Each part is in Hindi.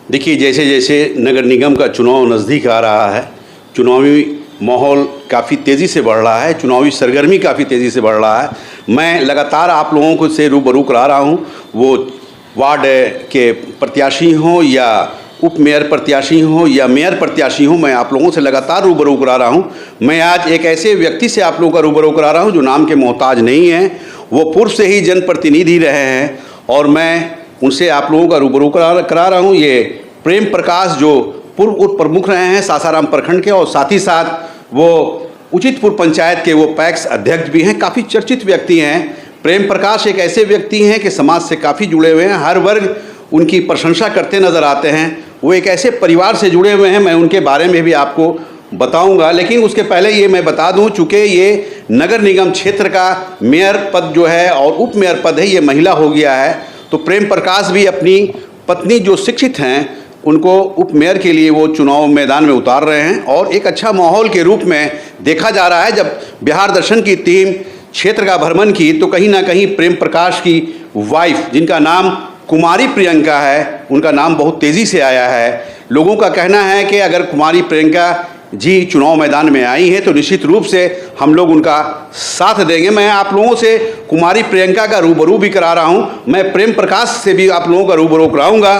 देखिए, जैसे जैसे नगर निगम का चुनाव नज़दीक आ रहा है, चुनावी माहौल काफ़ी तेज़ी से बढ़ रहा है, चुनावी सरगर्मी काफ़ी तेज़ी से बढ़ रहा है। मैं लगातार आप लोगों को से रूबरू करा रहा हूँ, वो वार्ड के प्रत्याशी हों या उप मेयर प्रत्याशी हों या मेयर प्रत्याशी हों, मैं आप लोगों से लगातार रूबरू करा रहा हूँ। मैं आज एक ऐसे व्यक्ति से आप लोगों का रूबरू करा रहा हूँ जो नाम के मोहताज नहीं हैं, वो पूर्व से ही जनप्रतिनिधि रहे हैं और मैं उनसे आप लोगों का रूबरू करा रहा हूँ। ये प्रेम प्रकाश जो पूर्व उप प्रमुख रहे हैं सासाराम प्रखंड के, और साथ ही साथ वो उचितपुर पंचायत के वो पैक्स अध्यक्ष भी हैं, काफ़ी चर्चित व्यक्ति हैं। प्रेम प्रकाश एक ऐसे व्यक्ति हैं कि समाज से काफ़ी जुड़े हुए हैं, हर वर्ग उनकी प्रशंसा करते नज़र आते हैं। वो एक ऐसे परिवार से जुड़े हुए हैं, मैं उनके बारे में भी आपको बताऊंगा। लेकिन उसके पहले ये मैं बता दूं, चूँकि ये नगर निगम क्षेत्र का मेयर पद जो है और उप मेयर पद है, ये महिला हो गया है, तो प्रेम प्रकाश भी अपनी पत्नी जो शिक्षित हैं उनको उप मेयर के लिए वो चुनाव मैदान में उतार रहे हैं। और एक अच्छा माहौल के रूप में देखा जा रहा है। जब बिहार दर्शन की टीम क्षेत्र का भ्रमण की तो कहीं ना कहीं प्रेम प्रकाश की वाइफ, जिनका नाम कुमारी प्रियंका है, उनका नाम बहुत तेज़ी से आया है। लोगों का कहना है कि अगर कुमारी प्रियंका जी चुनाव मैदान में आई हैं तो निश्चित रूप से हम लोग उनका साथ देंगे। मैं आप लोगों से कुमारी प्रियंका का रूबरू भी करा रहा हूं, मैं प्रेम प्रकाश से भी आप लोगों का रूबरू कराऊंगा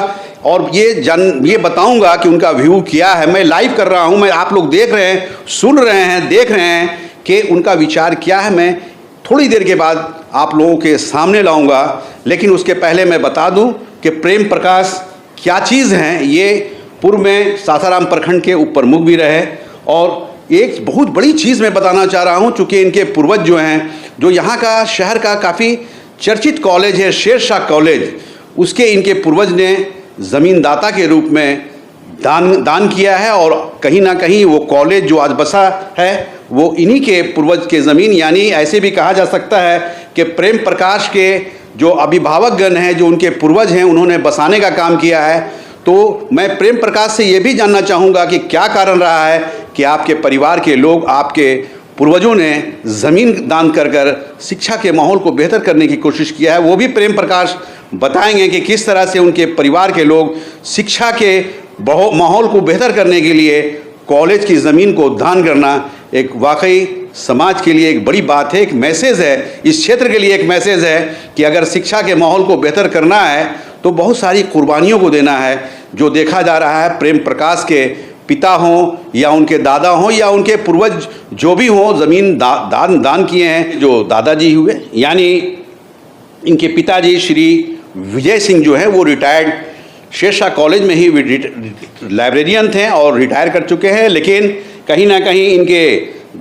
और ये बताऊंगा कि उनका व्यू क्या है। मैं लाइव कर रहा हूं, मैं आप लोग देख रहे हैं, सुन रहे हैं, देख रहे हैं कि उनका विचार क्या है। मैं थोड़ी देर के बाद आप लोगों के सामने लाऊंगा, लेकिन उसके पहले मैं बता दूं कि प्रेम प्रकाश क्या चीज़ हैं। ये पूर्व में सासाराम प्रखंड के उप प्रमुख भी रहे और एक बहुत बड़ी चीज़ मैं बताना चाह रहा हूँ, चूँकि इनके पूर्वज जो हैं, जो यहाँ का शहर का काफ़ी चर्चित कॉलेज है शेरशाह कॉलेज, उसके इनके पूर्वज ने ज़मीन दाता के रूप में दान किया है। और कहीं ना कहीं वो कॉलेज जो आज बसा है वो इन्हीं के पूर्वज के ज़मीन, यानी ऐसे भी कहा जा सकता है कि प्रेम प्रकाश के जो अभिभावकगण हैं, जो उनके पूर्वज हैं, उन्होंने बसाने का काम किया है। तो मैं प्रेम प्रकाश से ये भी जानना चाहूँगा कि क्या कारण रहा है कि आपके परिवार के लोग, आपके पूर्वजों ने ज़मीन दान कर शिक्षा के माहौल को बेहतर करने की कोशिश किया है। वो भी प्रेम प्रकाश बताएंगे कि किस तरह से उनके परिवार के लोग शिक्षा के माहौल को बेहतर करने के लिए कॉलेज की ज़मीन को दान करना एक वाकई समाज के लिए एक बड़ी बात है, एक मैसेज है, इस क्षेत्र के लिए एक मैसेज है कि अगर शिक्षा के माहौल को बेहतर करना है तो बहुत सारी कुर्बानियों को देना है। जो देखा जा रहा है, प्रेम प्रकाश के पिता हों या उनके दादा हों या उनके पूर्वज जो भी हों, ज़मीन दान किए हैं। जो दादाजी हुए यानी इनके पिताजी श्री विजय सिंह जो हैं, वो रिटायर्ड शेरशाह कॉलेज में ही लाइब्रेरियन थे और रिटायर कर चुके हैं। लेकिन कहीं ना कहीं इनके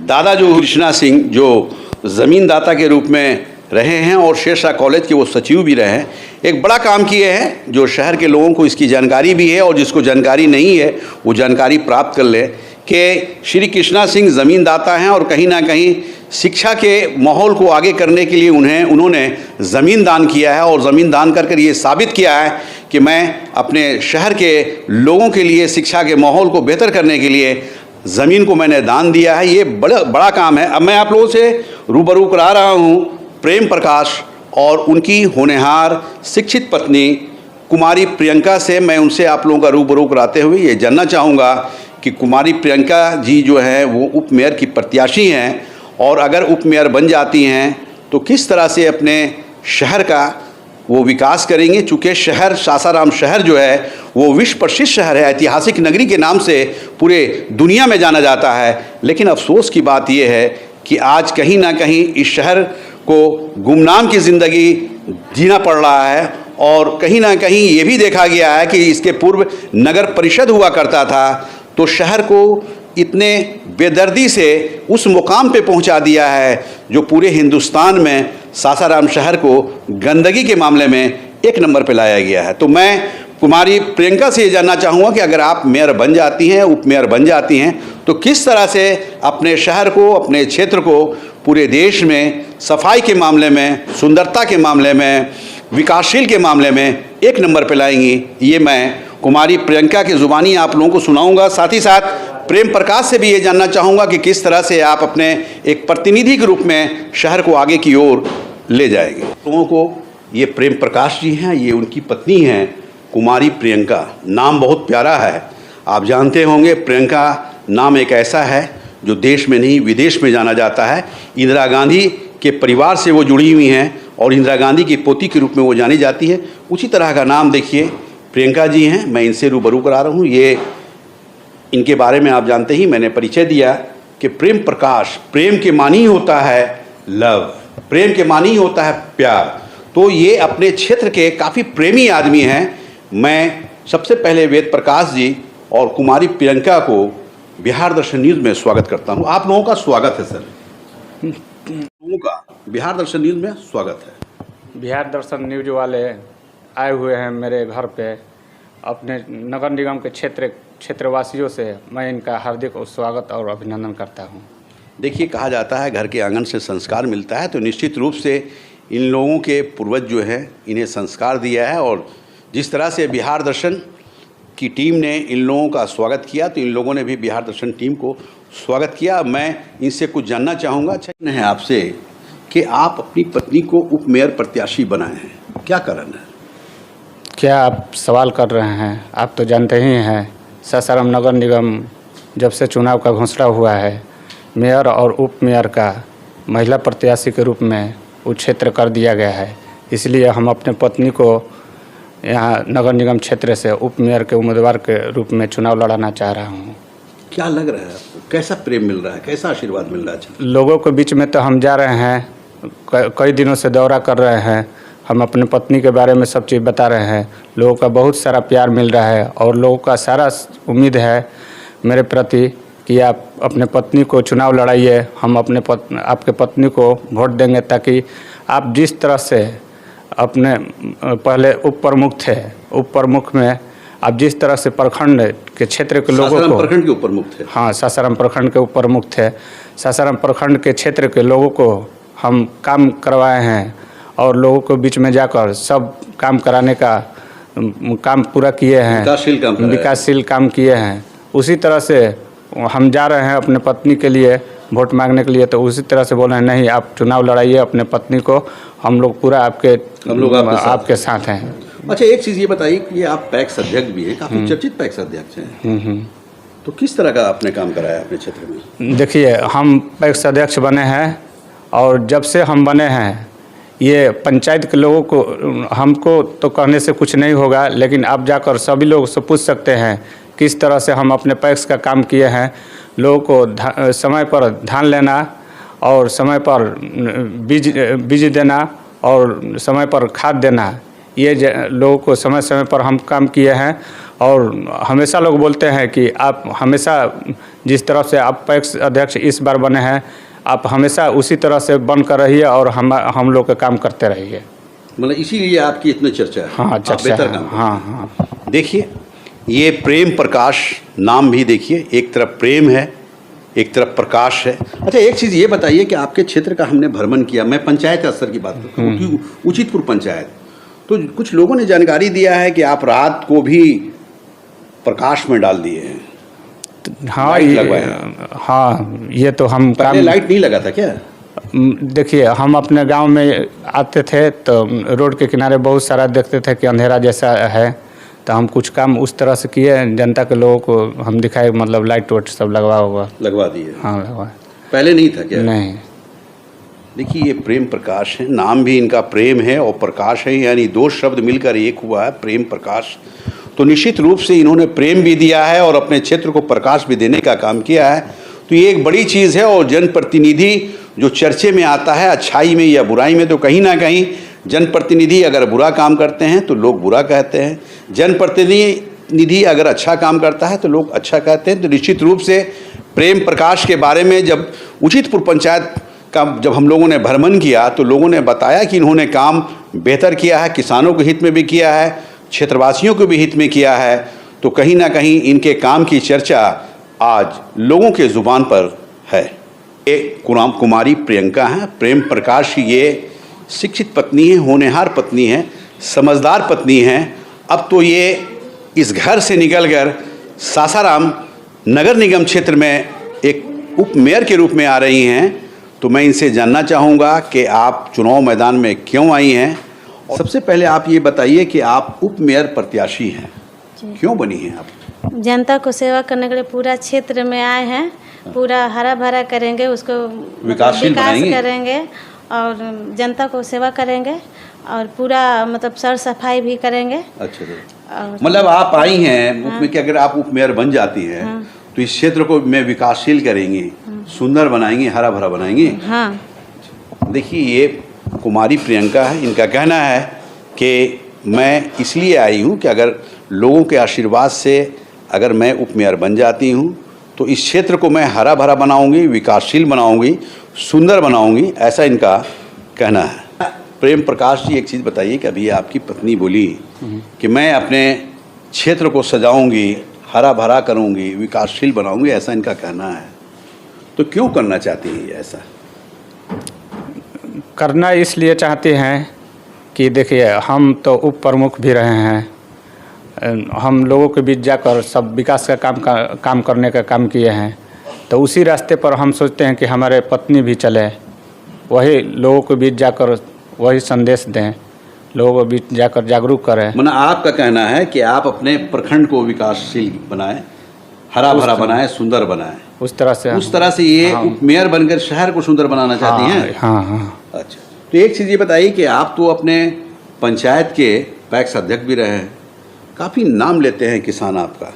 दादा जो कृष्णा सिंह, जो ज़मीनदाता के रूप में रहे हैं और शेरशाह कॉलेज के वो सचिव भी रहे हैं, एक बड़ा काम किए हैं जो शहर के लोगों को इसकी जानकारी भी है और जिसको जानकारी नहीं है वो जानकारी प्राप्त कर ले कि श्री कृष्णा सिंह ज़मीनदाता हैं और कहीं ना कहीं शिक्षा के माहौल को आगे करने के लिए उन्होंने ज़मीन दान किया है। और ज़मीन दान कर ये साबित किया है कि मैं अपने शहर के लोगों के लिए शिक्षा के माहौल को बेहतर करने के लिए ज़मीन को मैंने दान दिया है। ये बड़ा काम है। अब मैं आप लोगों से रूबरू करा रहा हूँ प्रेम प्रकाश और उनकी होनहार शिक्षित पत्नी कुमारी प्रियंका से। मैं उनसे आप लोगों का रूबरू कराते हुए ये जानना चाहूँगा कि कुमारी प्रियंका जी जो है वो उप मेयर की प्रत्याशी हैं और अगर उप मेयर बन जाती हैं तो किस तरह से अपने शहर का वो विकास करेंगे। चूँकि शहर सासाराम शहर जो है वो विश्व प्रसिद्ध शहर है, ऐतिहासिक नगरी के नाम से पूरे दुनिया में जाना जाता है। लेकिन अफसोस की बात यह है कि आज कहीं ना कहीं इस शहर को गुमनाम की ज़िंदगी जीना पड़ रहा है और कहीं ना कहीं ये भी देखा गया है कि इसके पूर्व नगर परिषद हुआ करता था तो शहर को इतने बेदर्दी से उस मुकाम पे पहुंचा दिया है जो पूरे हिंदुस्तान में सासाराम शहर को गंदगी के मामले में एक नंबर पे लाया गया है। तो मैं कुमारी प्रियंका से ये जानना चाहूँगा कि अगर आप मेयर बन जाती हैं, उप मेयर बन जाती हैं, तो किस तरह से अपने शहर को, अपने क्षेत्र को पूरे देश में सफाई के मामले में, सुंदरता के मामले में, विकासशील के मामले में एक नंबर पे लाएंगी। ये मैं कुमारी प्रियंका की ज़ुबानी आप लोगों को सुनाऊंगा। साथ ही साथ प्रेम प्रकाश से भी ये जानना चाहूँगा कि किस तरह से आप अपने एक प्रतिनिधि के रूप में शहर को आगे की ओर ले जाएंगे। लोगों को ये प्रेम प्रकाश जी हैं, ये उनकी पत्नी हैं कुमारी प्रियंका। नाम बहुत प्यारा है। आप जानते होंगे प्रियंका नाम एक ऐसा है जो देश में नहीं विदेश में जाना जाता है। इंदिरा गांधी के परिवार से वो जुड़ी हुई हैं और इंदिरा गांधी की पोती के रूप में वो जानी जाती है। उसी तरह का नाम देखिए प्रियंका जी हैं। मैं इनसे रूबरू करा रहा हूँ। ये इनके बारे में आप जानते ही मैंने परिचय दिया कि प्रेम प्रकाश, प्रेम के मानी होता है लव, प्रेम के मानी होता है प्यार। तो ये अपने क्षेत्र के काफ़ी प्रेमी आदमी हैं। मैं सबसे पहले वेद प्रकाश जी और कुमारी प्रियंका को बिहार दर्शन न्यूज़ में स्वागत करता हूँ। आप लोगों का स्वागत है सर। लोगों का बिहार दर्शन न्यूज़ में स्वागत है। बिहार दर्शन न्यूज़ वाले आए हुए हैं मेरे घर पे। अपने नगर निगम के क्षेत्रवासियों से मैं इनका हार्दिक स्वागत और अभिनंदन करता हूं। देखिए, कहा जाता है घर के आंगन से संस्कार मिलता है, तो निश्चित रूप से इन लोगों के पूर्वज जो हैं इन्हें संस्कार दिया है और जिस तरह से बिहार दर्शन की टीम ने इन लोगों का स्वागत किया तो इन लोगों ने भी बिहार दर्शन टीम को स्वागत किया। मैं इनसे कुछ जानना चाहूँगा। अच्छा है आपसे कि आप अपनी पत्नी को उप मेयर प्रत्याशी बनाए हैं, क्या कारण है? क्या आप सवाल कर रहे हैं? आप तो जानते ही हैं सासाराम नगर निगम जब से चुनाव का घोषणा हुआ है, मेयर और उप मेयर का महिला प्रत्याशी के रूप में उच्छेत्र कर दिया गया है। इसलिए हम अपने पत्नी को यहाँ नगर निगम क्षेत्र से उप मेयर के उम्मीदवार के रूप में चुनाव लड़ाना चाह रहा हूँ। क्या लग रहा है आपको? कैसा प्रेम मिल रहा है, कैसा आशीर्वाद मिल रहा है? लोगों के बीच में तो हम जा रहे हैं, कई दिनों से दौरा कर रहे हैं। हम अपने पत्नी के बारे में सब चीज़ बता रहे हैं। लोगों का बहुत सारा प्यार मिल रहा है और लोगों का सारा उम्मीद है मेरे प्रति कि आप अपने पत्नी को चुनाव लड़ाइए। हम आपके पत्नी को वोट देंगे ताकि आप जिस तरह से अपने पहले उप प्रमुख थे, उप प्रमुख में आप जिस तरह से प्रखंड के क्षेत्र के लोगों को, प्रखंड के उप प्रमुख थे। हाँ, सासाराम प्रखंड के उप प्रमुख थे। सासाराम प्रखंड के क्षेत्र के लोगों को हम काम करवाए हैं और लोगों के बीच में जाकर सब काम कराने का काम पूरा किए हैं, विकासशील काम किए हैं। उसी तरह से हम जा रहे हैं अपने पत्नी के लिए वोट मांगने के लिए, तो उसी तरह से बोल रहे हैं नहीं आप चुनाव लड़ाइए अपने पत्नी को, हम लोग पूरा आपके साथ हैं। अच्छा, एक चीज़ ये बताइए कि ये आप पैक्स अध्यक्ष भी हैं, काफ़ी चर्चित पैक्स अध्यक्ष हैं। तो किस तरह का आपने काम कराया अपने क्षेत्र में? देखिए, हम पैक्स अध्यक्ष बने हैं और जब से हम बने हैं ये पंचायत के लोगों को, हमको तो कहने से कुछ नहीं होगा, लेकिन आप जाकर सभी लोग से पूछ सकते हैं किस तरह से हम अपने पैक्स का काम किए हैं। लोगों को समय पर धान लेना और समय पर बीज देना और समय पर खाद देना, ये लोगों को समय समय पर हम काम किए हैं। और हमेशा लोग बोलते हैं कि आप हमेशा जिस तरह से आप पैक्स अध्यक्ष इस बार बने हैं, आप हमेशा उसी तरह से बन कर रहिए और हम लोग का काम करते रहिए। मतलब इसीलिए आपकी इतनी चर्चा है। हाँ, चर्चा है। हाँ। देखिए, ये प्रेम प्रकाश नाम भी देखिए, एक तरफ प्रेम है, एक तरफ प्रकाश है। अच्छा, एक चीज़ ये बताइए कि आपके क्षेत्र का हमने भ्रमण किया, मैं पंचायत स्तर की बात करता हूँ, उचितपुर पंचायत, तो कुछ लोगों ने जानकारी दिया है कि आप रात को भी प्रकाश में डाल दिए हैं। हाँ, ये तो हम पहले लाइट नहीं लगा था क्या? देखिए, हम अपने गांव में आते थे तो रोड के किनारे बहुत सारा देखते थे कि अंधेरा जैसा है, तो हम कुछ काम उस तरह से किए, जनता के लोगों को हम दिखाए, मतलब लाइट वाइट सब लगवा दिए। हाँ, लगवा। पहले नहीं था क्या? नहीं। देखिए, ये प्रेम प्रकाश है, नाम भी इनका प्रेम है और प्रकाश है, यानी दो शब्द मिलकर एक हुआ है प्रेम प्रकाश। तो निश्चित रूप से इन्होंने प्रेम भी दिया है और अपने क्षेत्र को प्रकाश भी देने का काम किया है। तो ये एक बड़ी चीज़ है। और जनप्रतिनिधि जो चर्चे में आता है अच्छाई में या बुराई में, तो कहीं ना कहीं जनप्रतिनिधि अगर बुरा काम करते हैं तो लोग बुरा कहते हैं, जनप्रतिनिधि अगर अच्छा काम करता है तो लोग अच्छा कहते हैं। तो निश्चित रूप से प्रेम प्रकाश के बारे में जब उचितपुर पंचायत का जब हम लोगों ने भ्रमण किया तो लोगों ने बताया कि इन्होंने काम बेहतर किया है, किसानों के हित में भी किया है, क्षेत्रवासियों के भी हित में किया है। तो कहीं ना कहीं इनके काम की चर्चा आज लोगों के ज़ुबान पर है। ये कुमारी प्रियंका हैं, प्रेम प्रकाश की ये शिक्षित पत्नी है, होनहार पत्नी है, समझदार पत्नी हैं। अब तो ये इस घर से निकलकर सासाराम नगर निगम क्षेत्र में एक उप मेयर के रूप में आ रही हैं। तो मैं इनसे जानना चाहूँगा कि आप चुनाव मैदान में क्यों आई हैं सबसे पहले आप ये बताइए कि आप उप मेयर प्रत्याशी हैं, जी। क्यों बनी हैं आप? जनता को सेवा करने के लिए पूरा क्षेत्र में आए हैं, पूरा हरा भरा करेंगे, उसको विकासशील विकास बनाएंगे? करेंगे और जनता को सेवा करेंगे और पूरा मतलब सर सफाई भी करेंगे। अच्छा और मतलब आप आई हैं उप में कि अगर आप उप मेयर बन जाती हैं तो इस क्षेत्र को में विकासशील करेंगी, सुंदर बनाएंगी, हरा भरा बनाएंगी। हाँ, देखिए ये कुमारी प्रियंका है, इनका कहना है कि मैं इसलिए आई हूँ कि अगर लोगों के आशीर्वाद से अगर मैं उप मेयर बन जाती हूँ तो इस क्षेत्र को मैं हरा भरा बनाऊंगी, विकासशील बनाऊंगी, सुंदर बनाऊंगी, ऐसा इनका कहना है। प्रेम प्रकाश जी, एक चीज़ बताइए कि अभी आपकी पत्नी बोली कि मैं अपने क्षेत्र को सजाऊंगी, हरा भरा करूंगी, विकासशील बनाऊंगी, ऐसा इनका कहना है। तो क्यों करना चाहती हैं ये ऐसा? करना इसलिए चाहते हैं कि देखिए हम तो उप प्रमुख भी रहे हैं, हम लोगों के बीच जाकर सब विकास का काम करने का काम किए हैं। तो उसी रास्ते पर हम सोचते हैं कि हमारे पत्नी भी चले, वही लोगों के बीच जाकर वही संदेश दें, लोगों के बीच जाकर जागरूक करें। मतलब आपका कहना है कि आप अपने प्रखंड को विकासशील बनाएं, हरा भरा बनाएं, सुंदर बनाएं। उस तरह से ये उप मेयर बनकर शहर को सुंदर बनाना चाहती हैं? हाँ हाँ। अच्छा, तो एक चीज़ ये बताइए कि आप तो अपने पंचायत के पैक्स अध्यक्ष भी रहे हैं, काफ़ी नाम लेते हैं किसान आपका,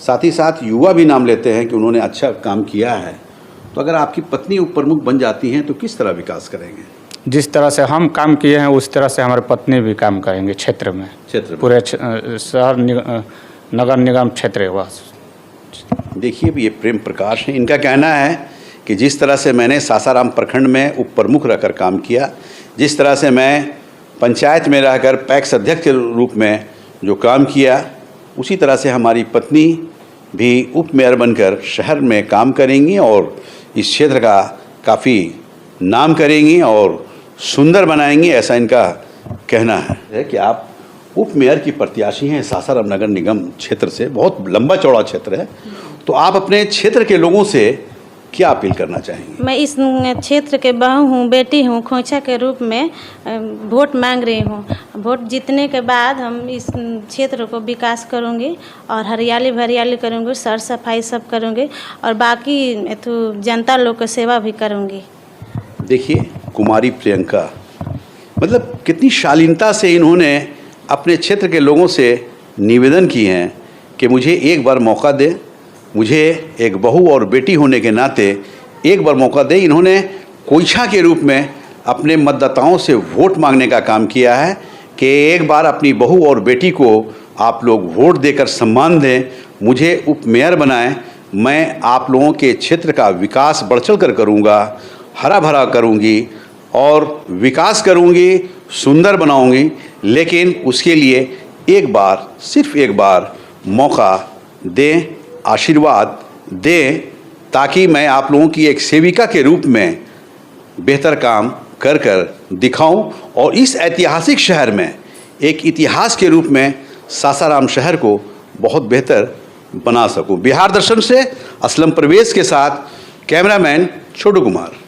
साथ ही साथ युवा भी नाम लेते हैं कि उन्होंने अच्छा काम किया है। तो अगर आपकी पत्नी उप प्रमुख बन जाती हैं तो किस तरह विकास करेंगे? जिस तरह से हम काम किए हैं उस तरह से हमारे पत्नी भी काम करेंगे क्षेत्र में, पूरे शहर नगर निगम क्षेत्र। बस देखिए ये प्रेम प्रकाश है, इनका कहना है कि जिस तरह से मैंने सासाराम प्रखंड में उप प्रमुख रहकर काम किया, जिस तरह से मैं पंचायत में रहकर पैक्स अध्यक्ष के रूप में जो काम किया, उसी तरह से हमारी पत्नी भी उप मेयर बनकर शहर में काम करेंगी और इस क्षेत्र का काफ़ी नाम करेंगी और सुंदर बनाएंगी, ऐसा इनका कहना है। कि आप उप मेयर की प्रत्याशी हैं सासाराम नगर निगम क्षेत्र से, बहुत लंबा चौड़ा क्षेत्र है, तो आप अपने क्षेत्र के लोगों से क्या अपील करना चाहेंगे? मैं इस क्षेत्र के बहू हूँ, बेटी हूँ, खोंचा के रूप में वोट मांग रही हूँ। वोट जीतने के बाद हम इस क्षेत्र को विकास करूँगी और हरियाली भरियाली करूँगी, सर सफाई सब करूँगी और बाकी तो जनता लोग की सेवा भी करूँगी। देखिए कुमारी प्रियंका, मतलब कितनी शालीनता से इन्होंने अपने क्षेत्र के लोगों से निवेदन किए हैं कि मुझे एक बार मौका दें, मुझे एक बहू और बेटी होने के नाते एक बार मौका दें। इन्होंने कोइछा के रूप में अपने मतदाताओं से वोट मांगने का काम किया है कि एक बार अपनी बहू और बेटी को आप लोग वोट देकर सम्मान दें, मुझे उप मेयर बनाएं, मैं आप लोगों के क्षेत्र का विकास बढ़ चढ़ कर करूँगा, हरा भरा करूँगी और विकास करूँगी, सुंदर बनाऊँगी, लेकिन उसके लिए एक बार, सिर्फ एक बार मौका दें, आशीर्वाद दें, ताकि मैं आप लोगों की एक सेविका के रूप में बेहतर काम कर दिखाऊं और इस ऐतिहासिक शहर में एक इतिहास के रूप में सासाराम शहर को बहुत बेहतर बना सकूं। बिहार दर्शन से असलम परवेज़ के साथ कैमरामैन छोटू कुमार।